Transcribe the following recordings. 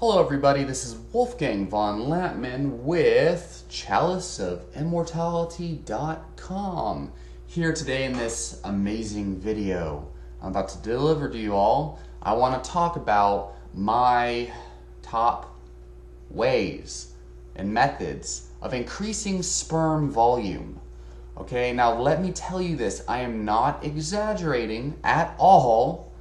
Hello everybody, this is Wolfgang von Latman with chaliceofimmortality.com here today in this amazing video I'm about to deliver to you all. I want to talk about my top ways and methods of increasing sperm volume. Okay, now let me tell you this, I am not exaggerating at all.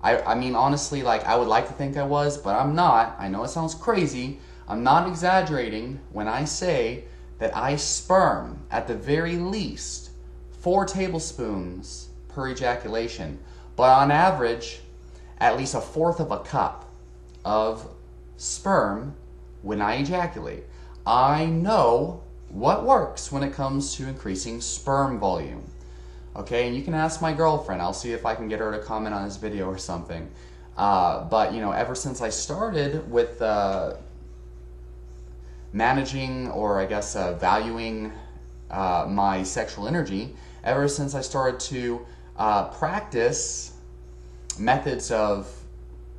I mean, honestly, like, I would like to think I was, but I'm not. I know it sounds crazy. I'm not exaggerating when I say that I sperm, at the very least, 4 tablespoons per ejaculation. But on average, at least 1/4 of a cup of sperm when I ejaculate. I know what works when it comes to increasing sperm volume. Okay, and you can ask my girlfriend. I'll see if I can get her to comment on this video or something. But, you know, ever since I started with managing, or I guess valuing my sexual energy, ever since I started to practice methods of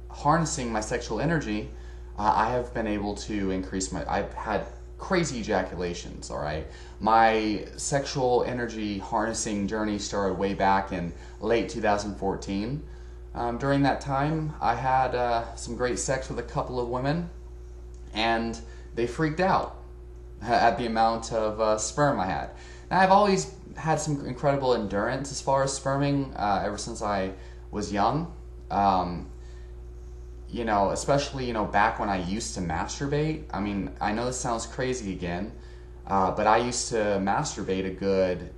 harnessing my sexual energy, I have been able to increase I've had crazy ejaculations, all right? My sexual energy harnessing journey started way back in late 2014. During that time, I had some great sex with a couple of women, and they freaked out at the amount of sperm I had. Now, I've always had some incredible endurance as far as sperming ever since I was young. You know, especially, you know, back when I used to masturbate. I mean, I know this sounds crazy again, but I used to masturbate a good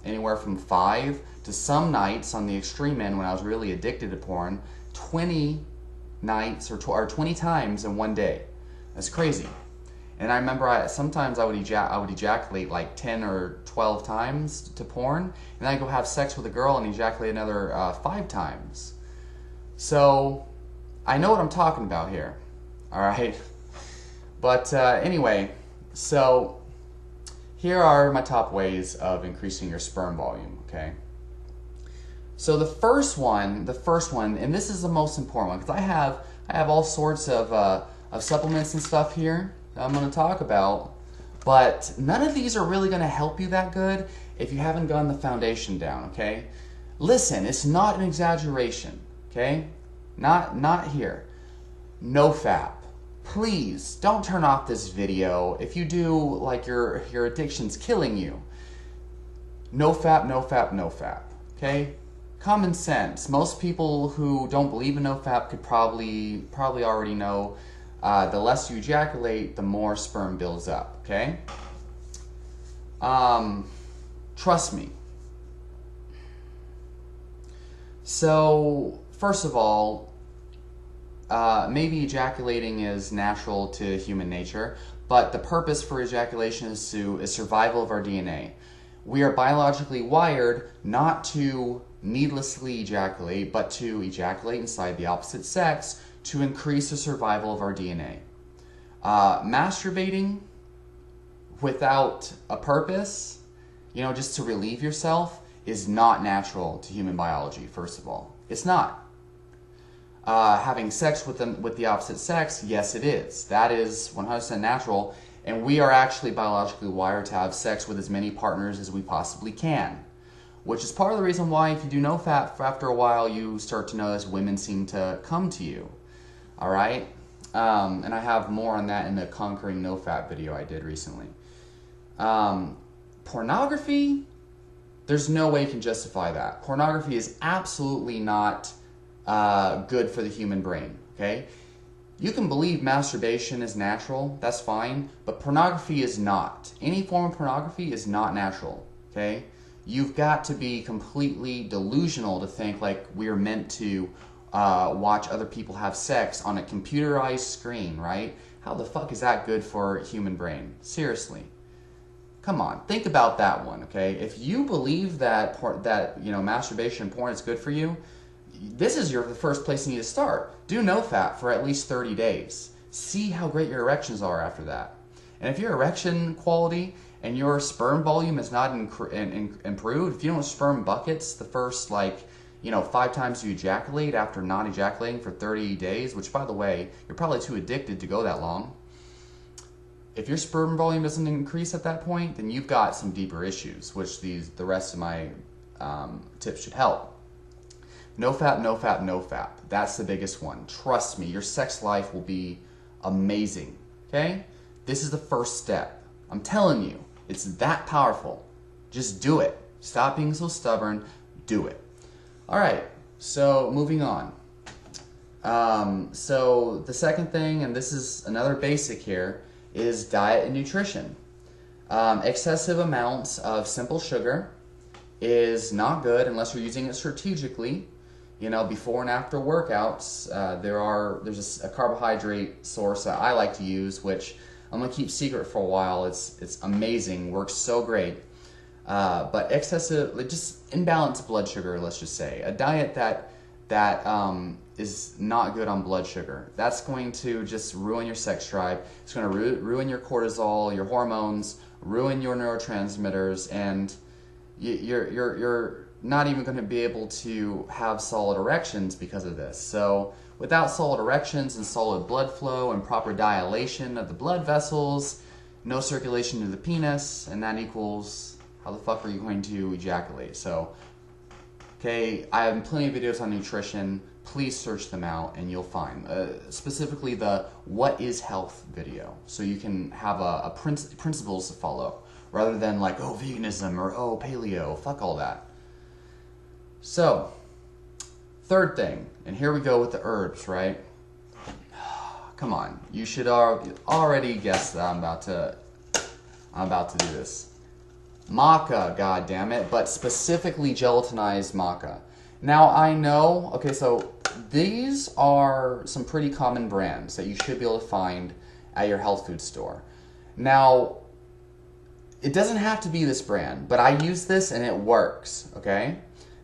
anywhere from 5 to some nights on the extreme end when I was really addicted to porn, 20 nights or 20 times in one day. That's crazy. And I remember sometimes I would ejaculate like 10 or 12 times to porn, and then I'd go have sex with a girl and ejaculate another 5 times. So I know what I'm talking about here, all right? But anyway, so here are my top ways of increasing your sperm volume, okay? So the first one, and this is the most important one, because I have all sorts of supplements and stuff here that I'm going to talk about, but none of these are really going to help you that good if you haven't gotten the foundation down, okay? Listen, it's not an exaggeration, okay? Not here. NoFap. Please don't turn off this video. If you do, like, your addiction's killing you. NoFap, NoFap, NoFap. Okay? Common sense. Most people who don't believe in NoFap could probably already know the less you ejaculate, the more sperm builds up. Okay? Trust me. So, first of all, maybe ejaculating is natural to human nature, but the purpose for ejaculation is survival of our DNA. We are biologically wired not to needlessly ejaculate, but to ejaculate inside the opposite sex to increase the survival of our DNA. Masturbating without a purpose, you know, just to relieve yourself, is not natural to human biology, first of all. It's not. Having sex with the opposite sex, yes it is. That is 100% natural, and we are actually biologically wired to have sex with as many partners as we possibly can. Which is part of the reason why, if you do NoFap, after a while you start to notice women seem to come to you. Alright? And I have more on that in the Conquering NoFap video I did recently. Pornography? There's no way you can justify that. Pornography is absolutely not good for the human brain, okay? You can believe masturbation is natural, that's fine, but pornography is not. Any form of pornography is not natural, okay? You've got to be completely delusional to think like we're meant to watch other people have sex on a computerized screen, right? How the fuck is that good for a human brain? Seriously. Come on, think about that one, okay? If you believe that you know, masturbation and porn is good for you, this is the first place you need to start. Do NoFap for at least 30 days. See how great your erections are after that. And if your erection quality and your sperm volume is not improved, if you don't sperm buckets the first, like, 5 times you ejaculate after not ejaculating for 30 days, which, by the way, you're probably too addicted to go that long. If your sperm volume doesn't increase at that point, then you've got some deeper issues, which the rest of my tips should help. No fap, no fap, no fap. That's the biggest one. Trust me, your sex life will be amazing, okay? This is the first step. I'm telling you, it's that powerful. Just do it. Stop being so stubborn. Do it. All right, so moving on. So the second thing, and this is another basic here, is diet and nutrition. Excessive amounts of simple sugar is not good unless you're using it strategically. Before and after workouts, there's a carbohydrate source that I like to use, which I'm gonna keep secret for a while. It's amazing, works so great. But excessive, just imbalanced blood sugar, let's just say, a diet that is not good on blood sugar, that's going to just ruin your sex drive. It's going to ruin your cortisol, your hormones, ruin your neurotransmitters, and you're not even going to be able to have solid erections because of this. So without solid erections and solid blood flow and proper dilation of the blood vessels, no circulation to the penis, and that equals, how the fuck are you going to ejaculate? So, okay, I have plenty of videos on nutrition. Please search them out and you'll find, specifically the What is Health video, so you can have principles to follow, rather than like, oh, veganism, or oh, paleo, fuck all that. So, third thing, and here we go with the herbs, right? Come on, you should already guess that I'm about to do this. Maca, god damn it, but specifically gelatinized maca. Now I know, okay, so these are some pretty common brands that you should be able to find at your health food store. Now, it doesn't have to be this brand, but I use this and it works, okay?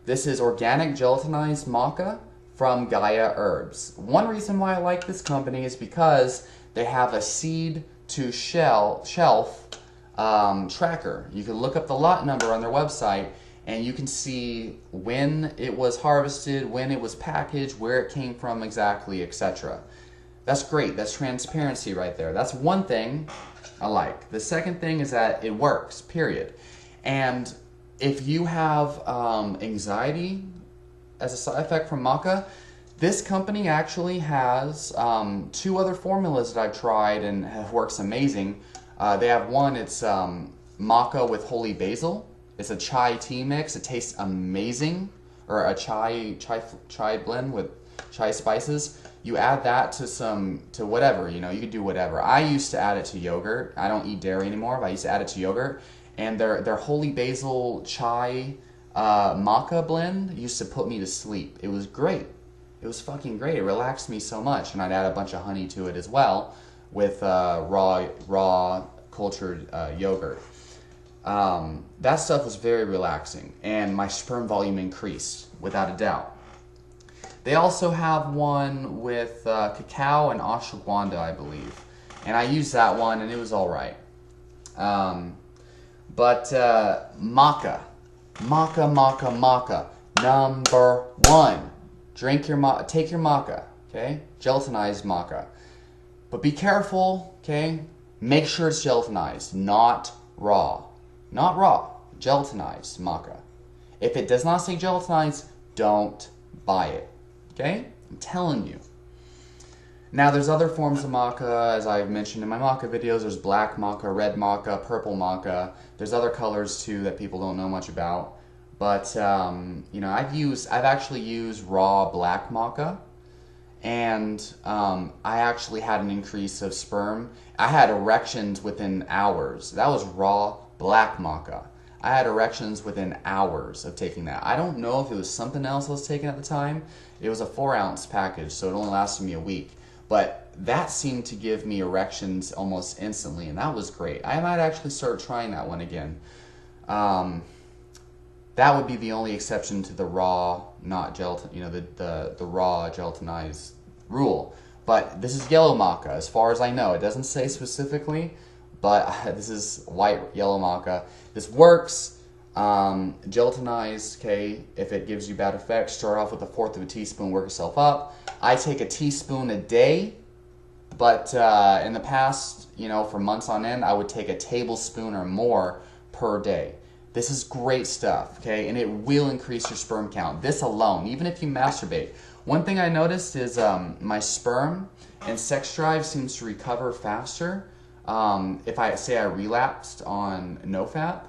This is organic gelatinized maca from Gaia Herbs. One reason why I like this company is because they have a seed to shelf tracker. You can look up the lot number on their website and you can see when it was harvested, when it was packaged, where it came from exactly, etc. That's great. That's transparency right there. That's one thing I like. The second thing is that it works, period. And if you have anxiety as a side effect from maca, this company actually has 2 other formulas that I've tried and have works amazing. They have one, it's maca with holy basil. It's a chai tea mix. It tastes amazing. Or a chai blend with chai spices. You add that to whatever, you could do whatever. I used to add it to yogurt. I don't eat dairy anymore, but I used to add it to yogurt. And their holy basil chai maca blend used to put me to sleep. It was great. It was fucking great. It relaxed me so much. And I'd add a bunch of honey to it as well with raw cultured yogurt. That stuff was very relaxing, and my sperm volume increased, without a doubt. They also have one with cacao and ashwagandha, I believe. And I used that one, and it was alright. But maca. Maca. Number 1. Take your maca, okay? Gelatinized maca. But be careful, okay? Make sure it's gelatinized, not raw. Not raw, gelatinized maca. If it does not say gelatinized, don't buy it, okay? I'm telling you. Now, there's other forms of maca, as I've mentioned in my maca videos. There's black maca, red maca, purple maca. There's other colors, too, that people don't know much about. But, I've actually used raw black maca. And I actually had an increase of sperm. I had erections within hours. That was raw black maca. I had erections within hours of taking that. I don't know if it was something else I was taking at the time. It was a 4-ounce package, so it only lasted me a week. But that seemed to give me erections almost instantly, and that was great. I might actually start trying that one again. That would be the only exception to the raw, not gelatin, the raw gelatinized rule. But this is yellow maca, as far as I know. It doesn't say specifically, but this is white yellow maca. This works. Gelatinized, okay, if it gives you bad effects, start off with 1/4 of a teaspoon, work yourself up. I take a teaspoon a day, but in the past, for months on end, I would take a tablespoon or more per day. This is great stuff, okay, and it will increase your sperm count. This alone, even if you masturbate. One thing I noticed is my sperm and sex drive seems to recover faster if I say I relapsed on NoFap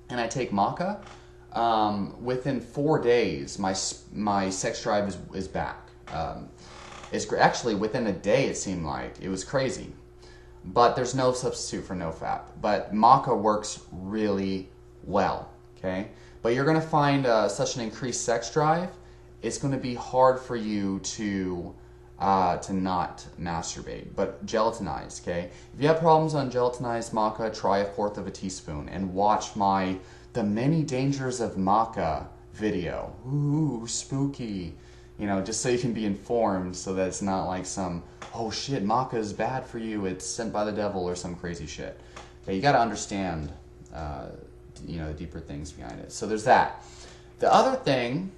and I take Maca. Within 4 days, my sex drive is back. Actually within a day, it seemed like. It was crazy. But there's no substitute for NoFap. But Maca works really well, okay? But you're going to find such an increased sex drive, it's going to be hard for you to not masturbate. But gelatinized, okay? If you have problems on gelatinized Maca, try 1/4 of a teaspoon and watch The Many Dangers of Maca video. Ooh, spooky. Just so you can be informed, so that it's not like some, oh shit, Maca is bad for you, it's sent by the devil or some crazy shit. Okay, you got to understand, the deeper things behind it. So there's that. The other thing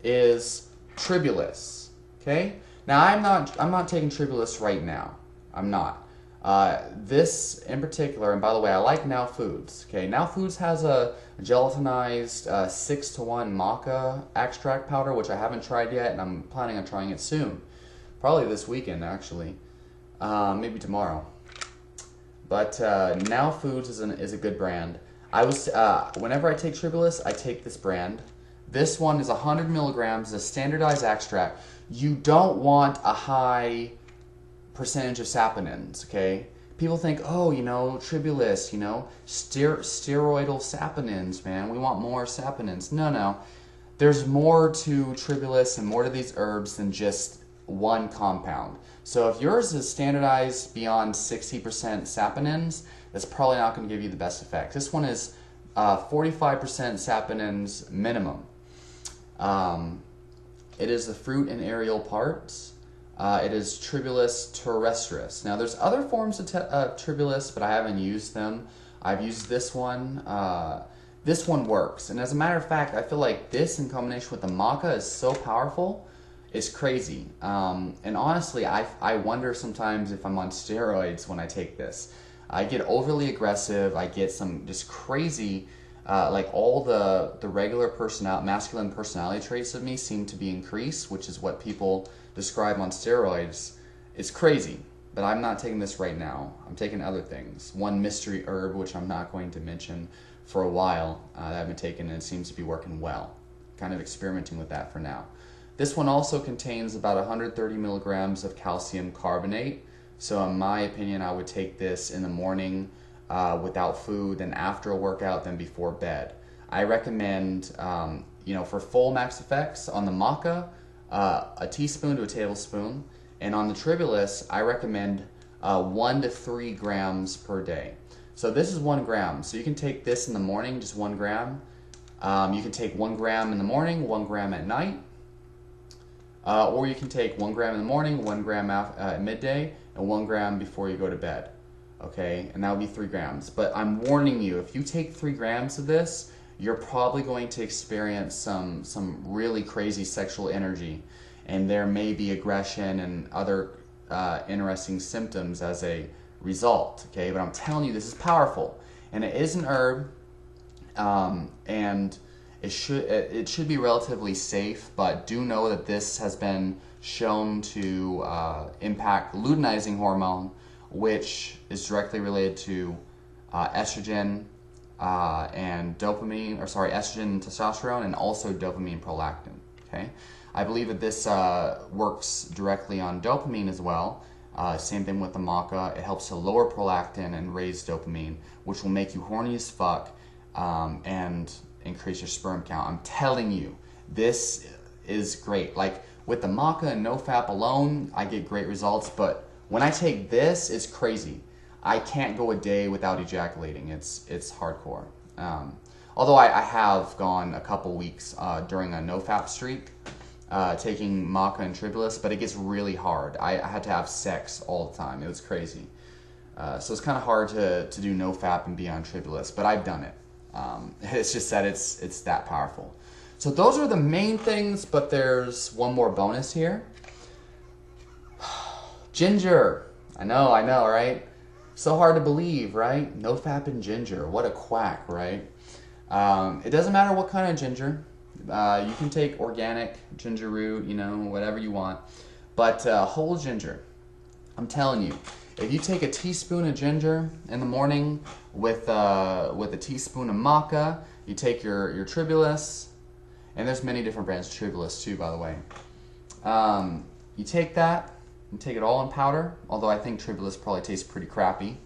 is Tribulus. Okay. Now I'm not taking Tribulus right now. I'm not. This in particular, and by the way, I like Now Foods. Okay, Now Foods has a gelatinized 6-to-1 Maca extract powder, which I haven't tried yet, and I'm planning on trying it soon. Probably this weekend, actually. Maybe tomorrow. But Now Foods is a good brand. Whenever I take Tribulus, I take this brand. This one is 100 milligrams, a standardized extract. You don't want a high percentage of saponins, okay? People think, oh, Tribulus, steroidal saponins, man. We want more saponins. No. There's more to Tribulus and more to these herbs than just one compound. So if yours is standardized beyond 60% saponins, that's probably not going to give you the best effect. This one is 45% saponins minimum. It is the fruit and aerial parts. It is Tribulus terrestris. Now, there's other forms of Tribulus, but I haven't used them. I've used this one. This one works. And as a matter of fact, I feel like this in combination with the Maca is so powerful, it's crazy. And honestly, I wonder sometimes if I'm on steroids when I take this. I get overly aggressive. I get some just crazy, like all the regular masculine personality traits of me seem to be increased, which is what people describe on steroids. It's crazy, but I'm not taking this right now. I'm taking other things. One mystery herb, which I'm not going to mention for a while, that I've been taking, and it seems to be working well. Kind of experimenting with that for now. This one also contains about 130 milligrams of calcium carbonate. So in my opinion, I would take this in the morning without food, then after a workout, then before bed. I recommend, for full max effects on the Maca, a teaspoon to a tablespoon, and on the Tribulus, I recommend 1 to 3 grams per day. So this is 1 gram. So you can take this in the morning, just 1 gram. You can take 1 gram in the morning, 1 gram at night. Or you can take 1 gram in the morning, 1 gram at midday, and 1 gram before you go to bed. Okay, and that would be 3 grams. But I'm warning you, if you take 3 grams of this, you're probably going to experience some really crazy sexual energy, and there may be aggression and other interesting symptoms as a result. Okay, but I'm telling you, this is powerful, and it is an herb, and it should be relatively safe. But do know that this has been shown to impact luteinizing hormone, which is directly related to estrogen and dopamine, estrogen and testosterone, and also dopamine and prolactin. Okay, I believe that this works directly on dopamine as well. Same thing with the Maca. It helps to lower prolactin and raise dopamine, which will make you horny as fuck and increase your sperm count. I'm telling you, this is great. Like with the Maca and NoFap alone, I get great results, but when I take this, it's crazy. I can't go a day without ejaculating. It's hardcore. Although I have gone a couple weeks during a NoFap streak, taking Maca and Tribulus, but it gets really hard. I had to have sex all the time. It was crazy. So it's kind of hard to do NoFap and be on Tribulus, but I've done it. It's just that it's that powerful. So those are the main things, but there's one more bonus here. Ginger. I know, right? So hard to believe, right? No fap in ginger. What a quack, right? It doesn't matter what kind of ginger. You can take organic ginger root, you know, whatever you want. But whole ginger, I'm telling you, if you take a teaspoon of ginger in the morning with a teaspoon of maca, you take your Tribulus, and there's many different brands of Tribulus too, by the way. You take that, and take it all in powder, although I think Tribulus probably tastes pretty crappy.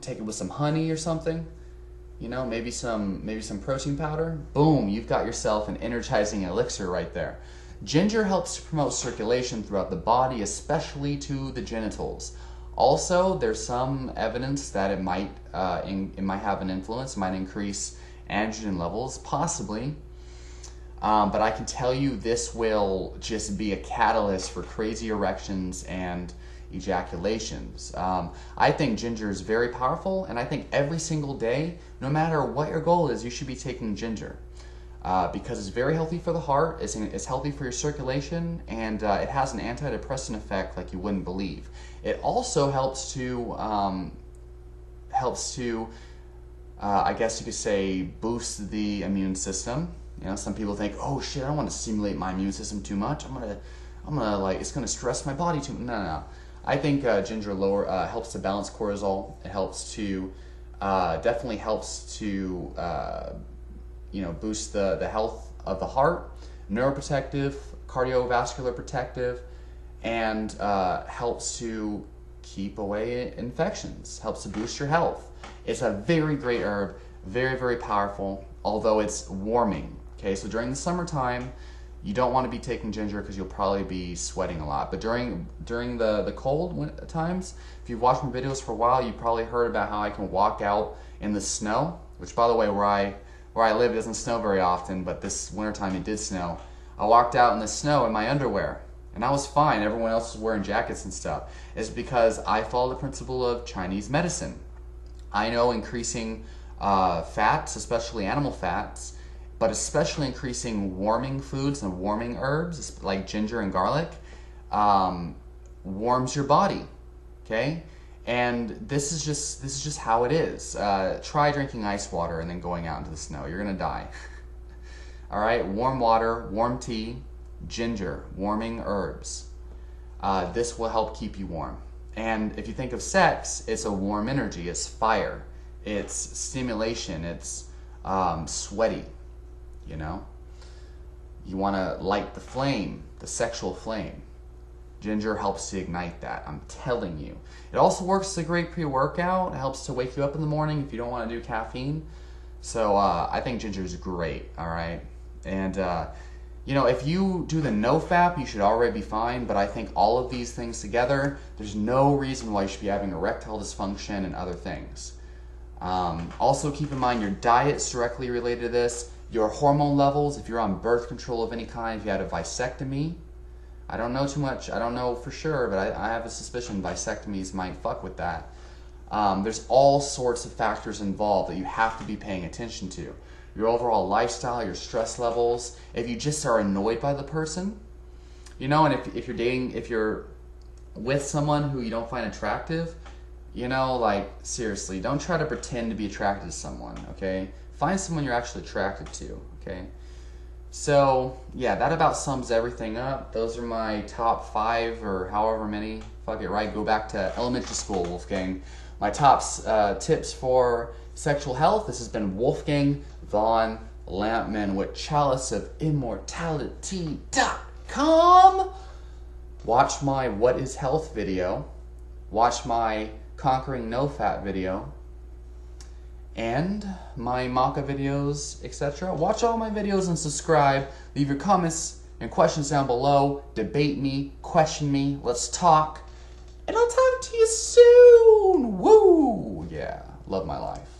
Take it with some honey or something, you know, maybe some protein powder. Boom, you've got yourself an energizing elixir right there. Ginger helps to promote circulation throughout the body, especially to the genitals. Also, there's some evidence that it might have an influence, it might increase androgen levels, possibly. But I can tell you this will just be a catalyst for crazy erections and ejaculations. I think ginger is very powerful, and I think every single day, no matter what your goal is, you should be taking ginger. Because it's very healthy for the heart, it's healthy for your circulation, and it has an antidepressant effect like you wouldn't believe. It also helps to I guess you could say, boost the immune system. You know, some people think, oh shit, I don't want to stimulate my immune system too much. I'm gonna like, it's gonna stress my body too much. No. I think ginger helps to balance cortisol. It helps to, definitely helps to, you know, boost the health of the heart, neuroprotective, cardiovascular protective, and helps to keep away infections, helps to boost your health. It's a very great herb, very, very powerful, although it's warming. Okay, so during the summertime, you don't want to be taking ginger because you'll probably be sweating a lot. But during the cold times, if you've watched my videos for a while, you probably heard about how I can walk out in the snow, which, by the way, where I live, it doesn't snow very often, but this wintertime it did snow. I walked out in the snow in my underwear, and I was fine. Everyone else was wearing jackets and stuff. It's because I follow the principle of Chinese medicine. I know increasing fats, especially animal fats, but especially increasing warming foods and warming herbs like ginger and garlic warms your body. Okay, and this is just how it is. Try drinking ice water and then going out into the snow. You're gonna die. All right, warm water, warm tea, ginger, warming herbs. This will help keep you warm. And if you think of sex, it's a warm energy. It's fire. It's stimulation. It's sweaty. You know, you want to light the flame, the sexual flame. Ginger helps to ignite that, I'm telling you. It also works as a great pre-workout. It helps to wake you up in the morning if you don't want to do caffeine. So I think ginger is great, all right? And, you know, if you do the no-fap, you should already be fine, but I think all of these things together, there's no reason why you should be having erectile dysfunction and other things. Also keep in mind your diet's directly related to this. Your hormone levels, if you're on birth control of any kind, if you had a vasectomy, I don't know too much, I don't know for sure, but I have a suspicion vasectomies might fuck with that. There's all sorts of factors involved that you have to be paying attention to. Your overall lifestyle, your stress levels, if you just are annoyed by the person, you know, and if you're with someone who you don't find attractive, you know, like, seriously, don't try to pretend to be attracted to someone, okay? Find someone you're actually attracted to, okay? So, yeah, that about sums everything up. Those are my top 5 or however many. Fuck it, right? Go back to elementary school, Wolfgang. My top tips for sexual health. This has been Wolfgang Von Lampman with chaliceofimmortality.com. Watch my What is Health video. Watch my Conquering No Fat video. And my Maca videos, etc. Watch all my videos and subscribe. Leave your comments and questions down below. Debate me, question me, let's talk. And I'll talk to you soon. Woo! Yeah, love my life.